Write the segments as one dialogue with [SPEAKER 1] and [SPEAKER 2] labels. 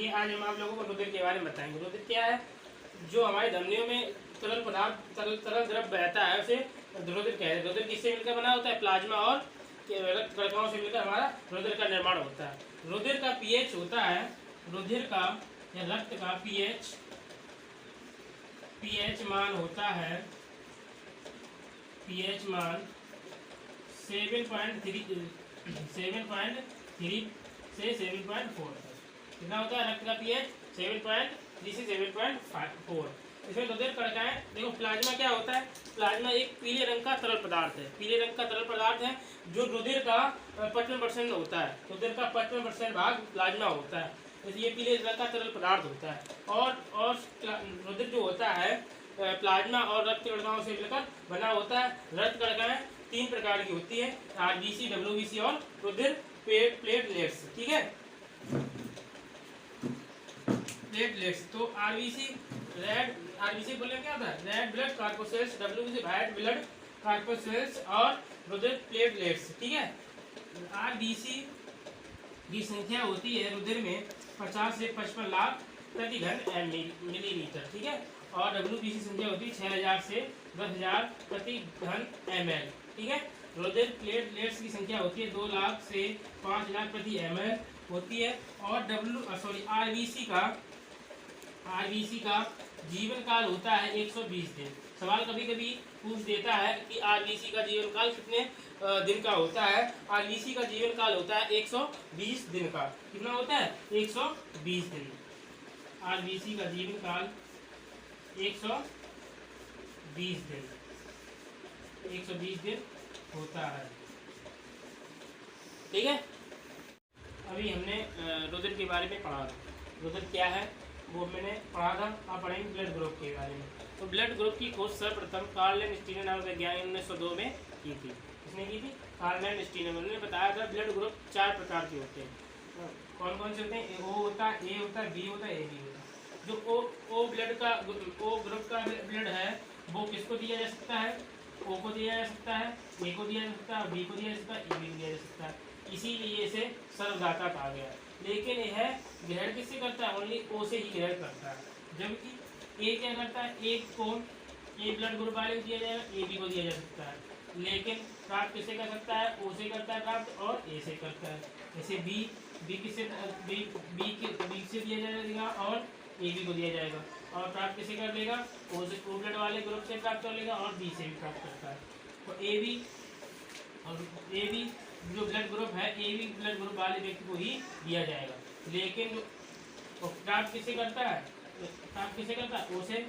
[SPEAKER 1] चलिए आज हम आप लोगों को रुधिर के बारे में बताएंगे। रुधिर क्या है? जो हमारे धमनियों में तरल पदार्थ तरल द्रव बहता है उसे रुधिर कहते हैं। रुधिर किससे मिलकर बना होता है? प्लाज्मा और रक्त कणिकाओं से मिलकर हमारा रुधिर का निर्माण होता है। रुधिर का पीएच होता है, रुधिर का या रक्त का पीएच मान होता है, पीएच मान 7.3 से 7.4 कितना होता है? रक्त का पीएच 7.3 से 7.4। इसमें रुधिर कणिकाएं, देखो प्लाज्मा क्या होता है? प्लाज्मा एक पीले रंग का तरल पदार्थ है, पीले रंग का तरल पदार्थ है जो रुधिर का 55% होता है। रुधिर का 55% भाग प्लाज्मा होता है, ये पीले रंग का तरल पदार्थ होता है। और रुधिर जो होता है प्लाज्मा और रक्त कणिकाओं से मिलकर बना होता है। रक्त कणिकाएं 3 प्रकार की होती है, आरबीसी, डब्ल्यूबीसी और रुधिर प्लेटलेट्स। ठीक है, प्लेटलेट्स। तो आरबीसी बोले क्या होता है? Red blood corpuscles, WBC white blood corpuscles और रुधिर प्लेटलेट्स। ठीक है, आरबीसी की संख्या होती है रुधिर में 50 से 55 लाख प्रति घन मिलीलीटर। ठीक है, और डब्ल्यूबीसी संख्या होती है 6000 से 10,000 प्रति घन ml। ठीक है, रुधिर प्लेटलेट्स की संख्या होती है 2 लाख से 5 लाख प्रति ml होती है। और आरबीसी का जीवन काल होता है 120 दिन। सवाल कभी कभी पूछ देता है कि आरबीसी का जीवन काल कितने दिन का होता है? आरबीसी का जीवन काल होता है 120 दिन का। कितना होता है? 120 दिन। आरबीसी का जीवन काल 120 दिन होता है। ठीक है, अभी हमने रुधिर के बारे में पढ़ा। रुधिर क्या है वो मैंने पढ़ा था, आप पढ़ेंगे ब्लड ग्रुप के बारे में। तो ब्लड ग्रुप की खोज सर्वप्रथम कार्ल स्टीनर नामक वैज्ञानिक 1902 में की थी। किसने की थी? Karl Steiner. उन्होंने बताया था ब्लड ग्रुप 4 प्रकार के होते हैं। कौन कौन से होते हैं? ओ होता है, ए होता है, बी होता है, ए बी होता है। जो ओ ग्रुप का ब्लड है वो किसको दिया जा सकता है? ओ को दिया जा सकता है, ए को दिया जा सकता है, बी को दिया जा सकता है, ए बी को दिया जा सकता है। इसीलिए इसे सर्वदाता कहा गया। लेकिन यह ग्रहण किससे करता है? ओनली ओ से ही ग्रहण करता है। जबकि ए क्या करता है? ए को ए ब्लड ग्रुप वाले को दिया जाएगा, ए बी को दिया जा सकता है। लेकिन प्राप्त किससे कर सकता है? ओ से करता है प्राप्त और ए से करता है। जैसे बी किससे बी से दिया जाएगा और ए बी को दिया जाएगा। और प्राप्त किसे कर लेगा? ओ से, ओ ब्लड वाले ग्रुप से प्राप्त कर लेगा और बी से भी प्राप्त करता है। तो ए बी जो ब्लड ग्रुप है, ए बी ब्लड ग्रुप वाले व्यक्ति को ही दिया जाएगा। लेकिन जो प्राप्त किसे करता है? ओ से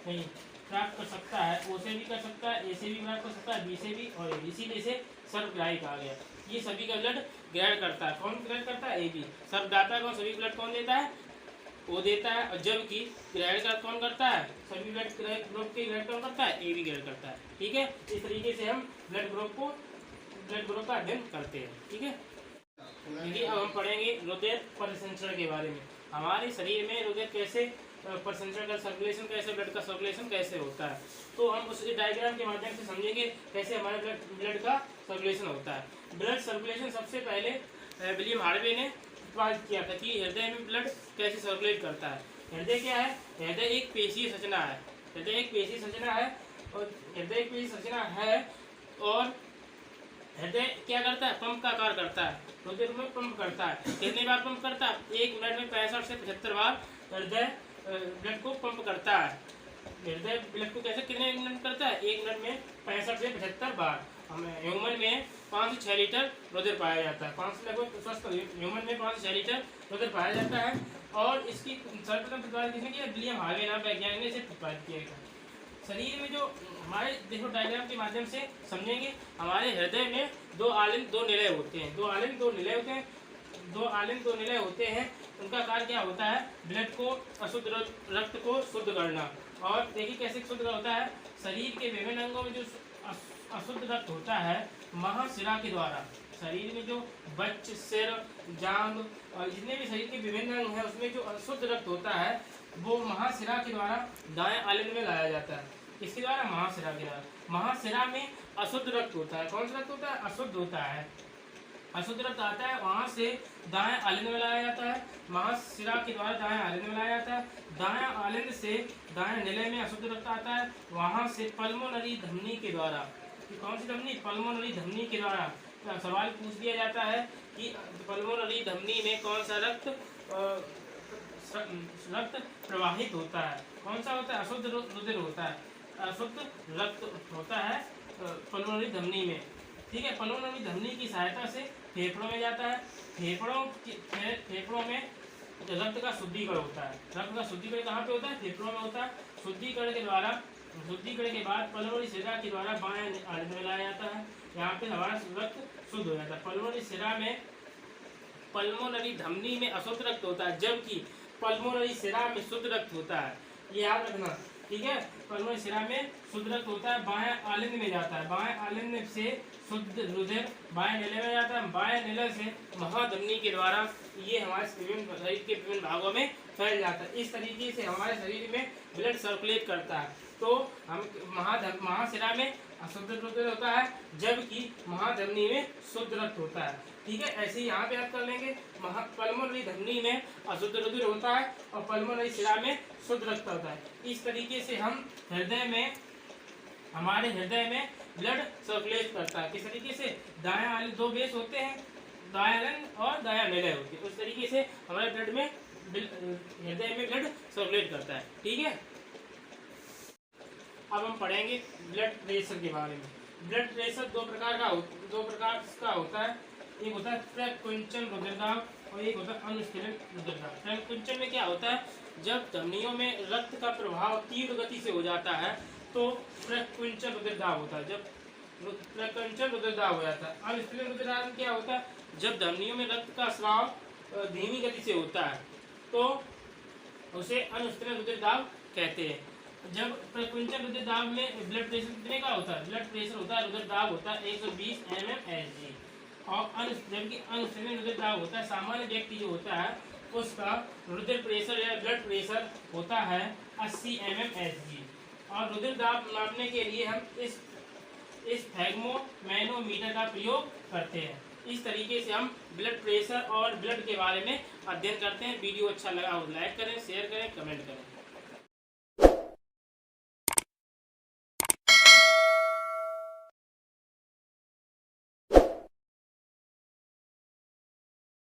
[SPEAKER 1] नहीं प्राप्त कर सकता है, ओ से भी कर सकता है, ए से भी प्राप्त कर सकता है, बी से भी और ए बी। इसीलिए इसे सर्वग्राही कहा गया। ये सभी का ब्लड ग्रहण करता है। कौन ग्रहण करता है? A B. सर्वदाता को सभी ब्लड कौन देता है? वो देता है। और जबकि ग्रहण का कौन करता है? सभी ब्लड ग्रुप के ग्रहण कौन करता है? ए बी ग्रहण करता है। ठीक है, इस तरीके से हम ब्लड ग्रुप का अध्ययन करते हैं। ठीक है, देखिए अब हम पढ़ेंगे रुधिर परिसंचरण के बारे में। हमारे शरीर में रुधिर कैसे परिसंचरण का सर्कुलेशन कैसे, ब्लड का सर्कुलेशन कैसे होता है, तो हम उस डायग्राम के माध्यम से समझेंगे कैसे हमारे ब्लड का सर्कुलेशन होता है। ब्लड सर्कुलेशन सबसे पहले विलियम हार्वे ने प्रतिपादित किया था कि हृदय में ब्लड कैसे सर्कुलेट करता है। हृदय क्या है? हृदय एक पेशीय संरचना है। और हृदय क्या करता है? पंप का कार्य करता है। रुधिर में पंप करता है। कितनी बार पंप करता है? 1 मिनट में 65 से 75 बार हृदय ब्लड को पंप करता है। हृदय ब्लड को कैसे कितने मिनट करता है? 1 मिनट में 65 से 75 बार। हमें ह्यूमन में 5 से 6 लीटर रुधिर पाया जाता है। 5 से लगभग स्वस्थ ह्यूमन में 5 से 6 लीटर रुधिर पाया जाता है। और इसकी सर्वप्रथम प्रतिपादित किसने किया? विलियम हार्वे नाम वैज्ञानिक ने इसे प्रतिपादित किया गया। शरीर में जो हमारे देखो डायग्राम के माध्यम से समझेंगे। हमारे हृदय में दो निलय होते हैं। उनका कार्य क्या होता है? ब्लड को अशुद्ध रक्त को शुद्ध करना। और देखिए कैसे शुद्ध होता है। शरीर के विभिन्न अंगों में जो अशुद्ध रक्त होता है महाशिरा के द्वारा, शरीर में जो बच्च, सिर, जांघ और जितने भी शरीर के विभिन्न अंग हैं उसमें जो अशुद्ध रक्त होता है वो महाशिरा के द्वारा दाएं आलिंग में लाया जाता है। इसके द्वारा महाशिरा के द्वारा। महाशिरा में अशुद्ध रक्त होता है। कौन सा रक्त होता है? अशुद्ध होता है। अशुद्ध रक्त आता है वहाँ से दाएं आलिंद में लाया जाता है, महाशिरा के द्वारा दाएं आलिंद में लाया जाता है, दाएं आलिंद से दाएं निलय में अशुद्ध रक्त आता है, वहाँ से पल्मोनरी धमनी के द्वारा, कौन सी धमनी, पल्मोनरी धमनी के द्वारा सवाल पूछ दिया जाता है कि पल्मोनरी धमनी में कौन सा रक्त प्रवाहित होता है, कौन सा होता है, अशुद्ध रुधिर होता है, अशुद्ध रक्त होता है पल्मोनरी धमनी में। ठीक है, पल्मोनरी धमनी की सहायता से फेफड़ों में जाता है, फेफड़ों में रक्त का शुद्धिकरण होता है, रक्त का शुद्धिकरण कहाँ पे होता है, फेफड़ों में होता है। शुद्धिकरण के बाद पल्मोनरी शिरा के द्वारा बाएं आलिंद में लाया जाता है, यहाँ पे हमारा रक्त शुद्ध हो जाता है। पल्मोनरी शिरा में, पल्मोनरी धमनी में अशुद्ध रक्त होता है, जबकि पल्मोनरी शिरा में शुद्ध रक्त होता है, ये याद रखना। ठीक है, पल्मोनरी शिरा में शुद्ध रक्त होता है, बाएं आलिंद में जाता है, बाएं आलिंद से शुद्ध रुधिर बाएं निलय में जाता है, बाएं निलय से महाधमनी के द्वारा ये हमारे शरीर के विभिन्न भागों में फैल जाता है। इस तरीके से हमारे शरीर में ब्लड सर्कुलेट करता है। तो हम महाशिरा में अशुद्ध रुधिर होता है, जबकि महाधमनी में शुद्ध रक्त होता है। ठीक है, ऐसे ही यहाँ पे याद कर लेंगे, पल्मोनरी धमनी में अशुद्ध रुधिर होता है और पल्मोनरी शिरा में शुद्ध रक्त होता है। इस तरीके से हम हमारे हृदय में ब्लड सर्कुलेट करता है। किस तरीके से, दायां आलिंद, दो बेस होते हैं, दायां आलिंद और दायां निलय होती है, उस तरीके से हमारे ब्लड में, हृदय में ब्लड सर्कुलेट करता है। ठीक है, अब हम पढ़ेंगे ब्लड प्रेशर के बारे में। ब्लड प्रेशर दो प्रकार का होता है, एक होता है प्रकुंचन रुधिरदाब और एक होता है अनुशीलन रुधिरदाब। प्रकुंचन में क्या होता है, जब धमनियों में रक्त का प्रवाह तीव्र गति से हो जाता है तो प्रकुंचन रुधिरदाब होता है, जब प्रकुंचन रुधिरदाब हो जाता है। अनुशीलन रुधिरदाब में क्या होता है, जब धमनियों में रक्त का स्राव धीमी गति से होता है तो उसे अनुशीलन रुधिरदाब कहते हैं। जब प्रकुंचन रुधिरदाब में ब्लड प्रेशर कितने का होता है, ब्लड प्रेशर होता है, रुधिरदाब होता है 120 mmHg, और जबकि अनुशीलन रुधिरदाब होता है, सामान्य व्यक्ति जो होता है उसका रुधिर प्रेशर या ब्लड प्रेशर होता है 80 mmHg। और रुधिरदाब नापने के लिए हम इस थर्मोमैनोमीटर का प्रयोग करते हैं। इस तरीके से हम ब्लड प्रेशर और ब्लड के बारे में अध्ययन करते हैं। वीडियो अच्छा लगा हो लाइक करें, शेयर करें, कमेंट करें।